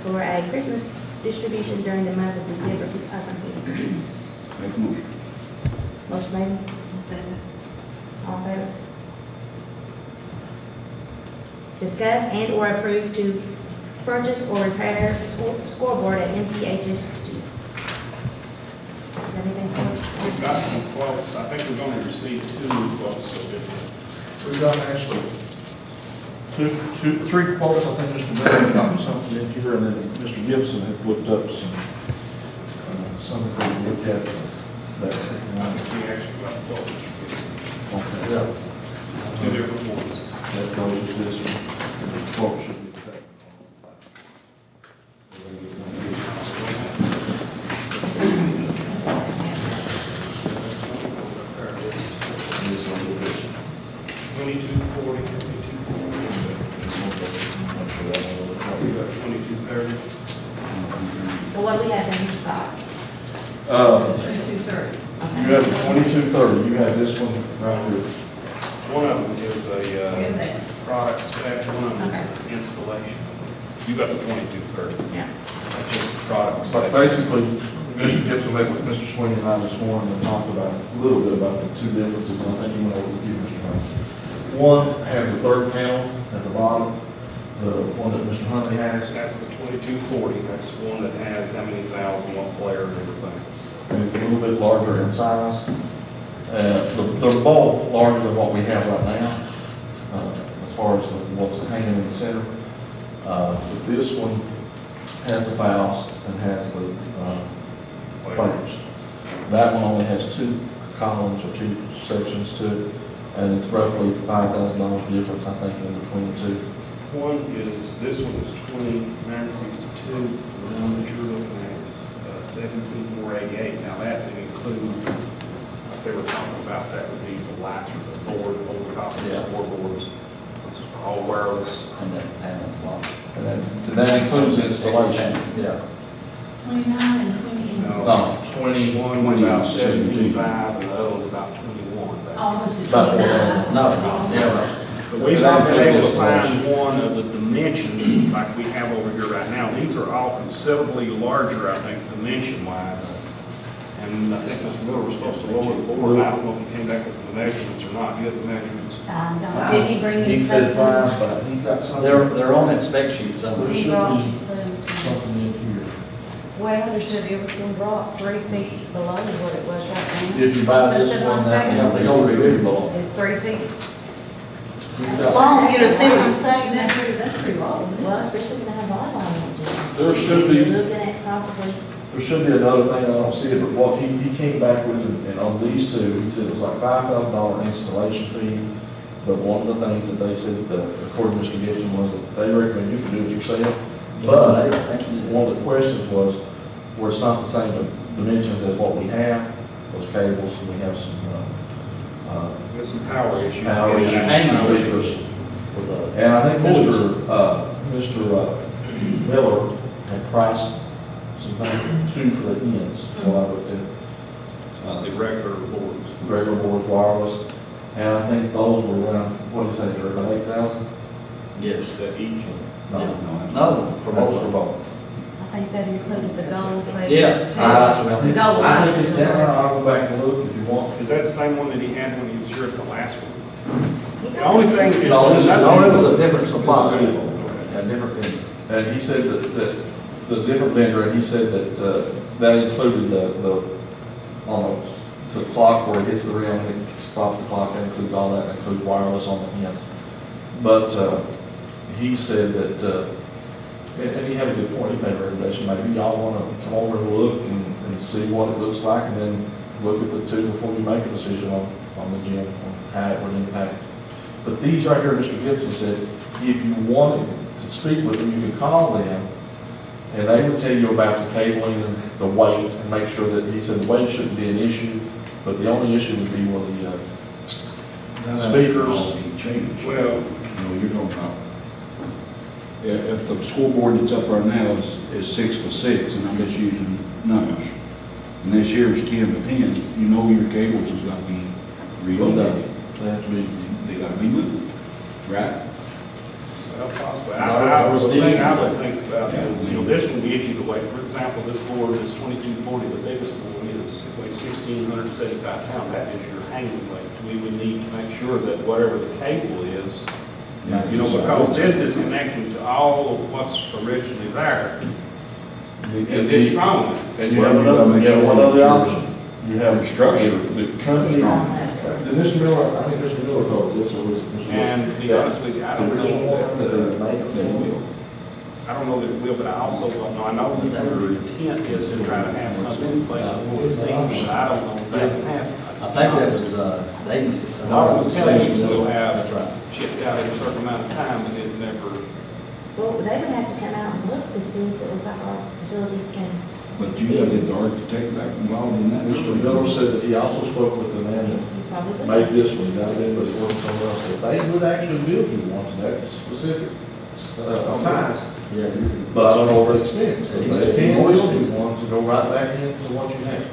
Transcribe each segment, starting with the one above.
for a Christmas distribution during the month of December 2015. Make a motion. Motion made. Second. All in favor? Discuss and/or approve to purchase or repair scoreboard at MCHSG. Anything for We've got some quotes. I think we've only received 2 new quotes so far. We've got actually three quotes. I think Mr. Miller got something in here, and then Mr. Gibson had looked up something for you to look at. We actually got quotes. Okay. Yeah. 2 different ones. That goes with this one. The quote should be that. This one will be. 2240, 2240. We got 2230. So what do we have in stock? 2230. You have the 2230, you have this one right here. One of them is We have a that. product spec, one of them is installation. You got the 2230. Yeah. That's just the product But spec. basically, Mr. Gibson met with Mr. Sweeney and I this morning and talked about, a little bit about the two differences, and I think he went over with you, Mr. Hunt. One has a third panel at the bottom, the one that Mr. Huntley has, That's the 2240. That's one that has how many thousand, what player and everything. and it's a little bit larger in size. They're both larger than what we have right now, as far as what's hanging in the center. But this one has the valves and has the players. That one only has 2 columns or 2 sections to it, and it's roughly $5,000 difference, I think, in between the two. One is, this one is 2962. The one that you're looking at is 17488. Now that would include, like they were talking about, that would be the lights or the board over top of the Yeah. scoreboards. It's all wireless. And that panel block. And that includes installation. Yeah. 29 and 20. No, 20, One was about 17.5 and the other one's about 21. Oh, this is About 29. No, yeah, But we've not been able to find one of the dimensions like we have over here right now. These are all considerably larger, I think, dimension-wise. And I think Mr. Miller was supposed to lower the board. I don't know if he came back with the measurements or not. You have the measurements. Did he bring He you said something? 5, but he's got something. they're on that spec sheet somewhere. He brought you some. Something in here. Well, understood it was going to drop 3 feet below what it was right now. If you buy this Something one, like that Yeah, one, they they go go very very low. low. It's 3 feet. He's got- Long, you know, see what I'm saying? That's pretty low, isn't Well, it? especially when I have volleyball matches. There should be- Looking at possibly, There should be another thing, I don't see it, but what he came back with, and on these two, he said it was like $5,000 installation fee. But one of the things that they said, according to Mr. Gibson, was that they recommend you can do it yourself. But one of the questions was, where it's not the same dimensions as what we have, those cables, and we have some, There's some power issues. power issues, Hanging speakers. With the, And I think Mr. Miller had priced some things, 2 for the ends, what I looked at. Just the regular boards. Regular boards, wireless, and I think those were around, what do you say, they're about 8,000? yes. That each. No, No, for for both of both. them. I think that included the gold phase. Yeah. too. I think it's down there, I'll go back and look if you want. Is that the same one that he had when he was here at the last one? He The only thing. No, this is- No, it was a different supply. Okay. A different vendor. And he said that the different vendor, and he said that that included the clock where it hits the rim, and it stops the clock, that includes all that, includes wireless on the ends. But he said that, and he had a good point, he made a recommendation, maybe y'all want to come over and look and see what it looks like, and then look at the two before you make a decision on the gym, on how it would impact. But these right here, Mr. Gibson said, if you wanted to speak with them, you could call them, and they would tell you about the cabling and the weight, and make sure that, he said the weight shouldn't be an issue, but the only issue would be with the speakers. Change. Well, You know, you're talking about, if the scoreboard that's up right now is 6x6, and I'm just using numbers, and this here is 10x10, you know your cables has got to be real They good. have to be, They got to be good, right? Well, possibly. The thing I would think about is, this one gives you the weight. For example, this board is 2240, the biggest board is, it weighs 1,675 pounds. That is your hanging weight. We would need to make sure that whatever the cable is, because this is connecting to all of what's originally there, is it strong enough? And you have another, you have one other option. You have Your structure. the company. Did Mr. Miller, I think Mr. Miller told us this, or was it Mr. Miller? And to be honest with you, I don't know that, They will. I don't know that it will, but I also don't know, I know that their intent is to try to have something in place before the season, but I don't know if that can happen. I think that was, they. A lot of the tellings will have That's right. shipped out in a certain amount of time, and it never, Well, they would have to come out and look to see if it was like our facilities can. But you gotta get the architect back involved in that. Mr. Miller said that he also spoke with the man You that probably would. made this one, that been, but he's working somewhere else. If they would actually build you one to that specific, size, Yeah, you can. but I don't know what expense, but He they said can he always wants do one to go right back into what you have.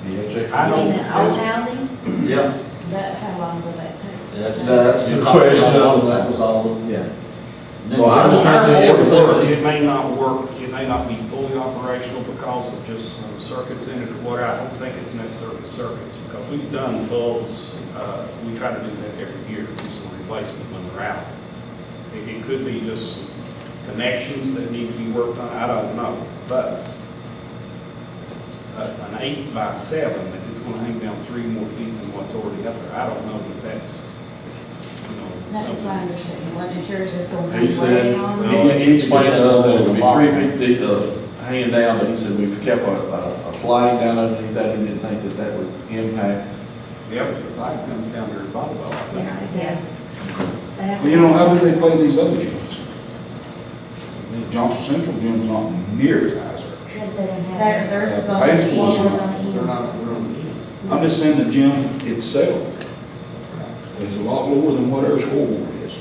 Yeah, check. I don't- In the old housing, Yeah, That, how long will that take? That's the question, that was all, yeah. Then So I'm just trying to tell you, or it may not work, it may not be fully operational because of just some circuits in it or whatever. I don't think it's necessarily circuits, because we've done bulbs, we try to do that every year, do some replacement when they're out. It could be just some connections that need to be worked on, I don't know, but an 8x7, if it's gonna hang down 3 more feet than what's already up there, I don't know that that's, That's just my something. understanding, what insurance is going to He be said, weighing on. he explained to us that it would be 3 feet deep, hanging down, but he said we've kept a flag down underneath that, and didn't think that that would impact. Yeah, but the flag comes down there at volleyball, I think. yeah, it does. They have Well, you know, how do they play these other gyms? Johnson Central gym's not near as high as ours. Yeah, they don't have. Theirs is on Paid the for, end. so- They're not, we're on the end. I'm just saying the gym itself is a lot lower than what our scoreboard is.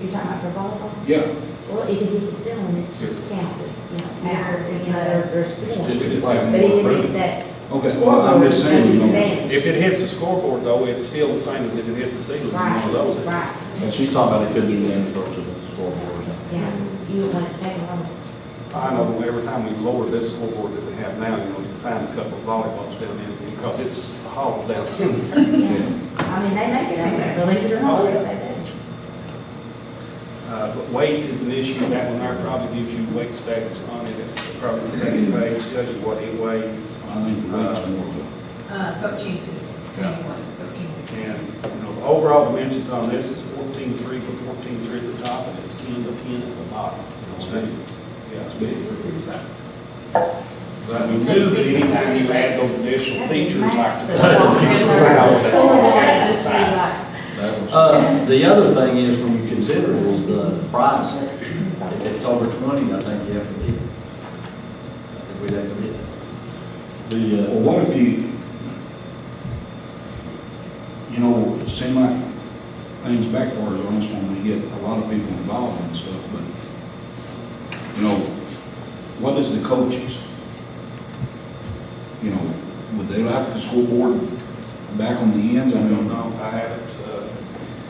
You're talking about for volleyball? Yeah, Well, if it hits the ceiling, it's just counts as, after, Yeah. there's It's four. just- it's like But if it more hits room. that okay, well, I'm just saying, you know, If it hits a scoreboard though, it's still the same as if it hits a ceiling. Right, One of those. right, And she's talking about it could do damage to the scoreboard. yeah, you would want to take a look. I know every time we lower this scoreboard that we have now, you find a couple of volleyballs down in it because it's hauled down in there. I mean, they make it out there, believe it or not, they do. But weight is an issue. That one there probably gives you weight specs on it. It's probably the second page, tells you what it weighs. I think the weight's more to, 1350, Yeah. 1350. And, the overall dimensions on this is 14.3 by 14.3 at the top, and it's 10 by 10 at the bottom. That's big. Yeah, it's big. This is, But we knew that anytime you add those additional features like Max the the touch walk in and there. that's Or all that added just be size. like, That was. the other thing is, when you consider is the price. If it's over 20, I think you have to bid. I think we'd have to bid. The, well, what if it seemed like things backfires on us when we get a lot of people involved and stuff, but, what is the coaches? Would they like the scoreboard back on the ends? I I don't mean, know, I haven't,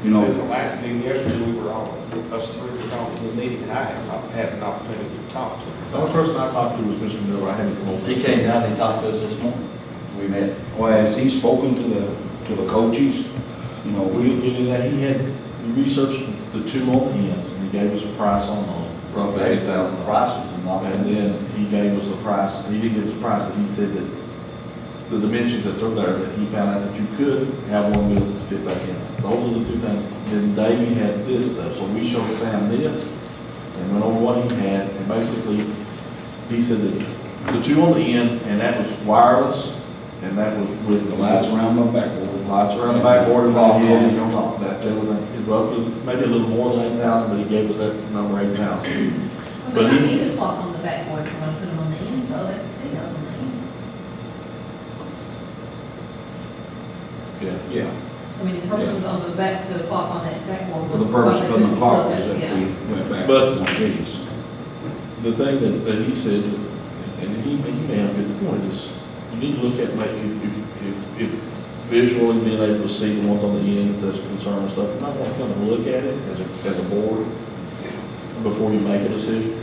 you since the know, last meeting yesterday, we were all, us three were talking to the meeting, and I have not had an opportunity to talk to the them. only person I talked to was Mr. Miller. I haven't come over. He came down and talked to us this morning. We met. well, has he spoken to the coaches? We didn't get into that. He researched the 2 on the ends, and he gave us a price on those, roughly $8,000. Prices and not. And then he gave us a price, he didn't give us a price, but he said that the dimensions that are there, that he found out that you could have one building to fit back in. Those are the 2 things. Then Davey had this stuff, so we showed Sam this, and went over what he had, and basically, he said that the 2 on the end, and that was wireless, and that was with The lights around the backboard. Lights around the backboard, and then he had, lock, that's everything. It's roughly, maybe a little more than 8,000, but he gave us that number 8,000. Well, But they he- don't need to clock on the backboard if you want to put them on the ends, so they can see those on the ends. Yeah. Yeah, I mean, the purpose of on the back, the clock on that backboard for was. the purpose of putting the clock was is if yeah. we went back But- to one of these. The thing that he said, and he may have a good point, is you need to look at maybe if visually being able to see the ones on the end, if there's concern and stuff, you might want to come and look at it as a board before you make a decision.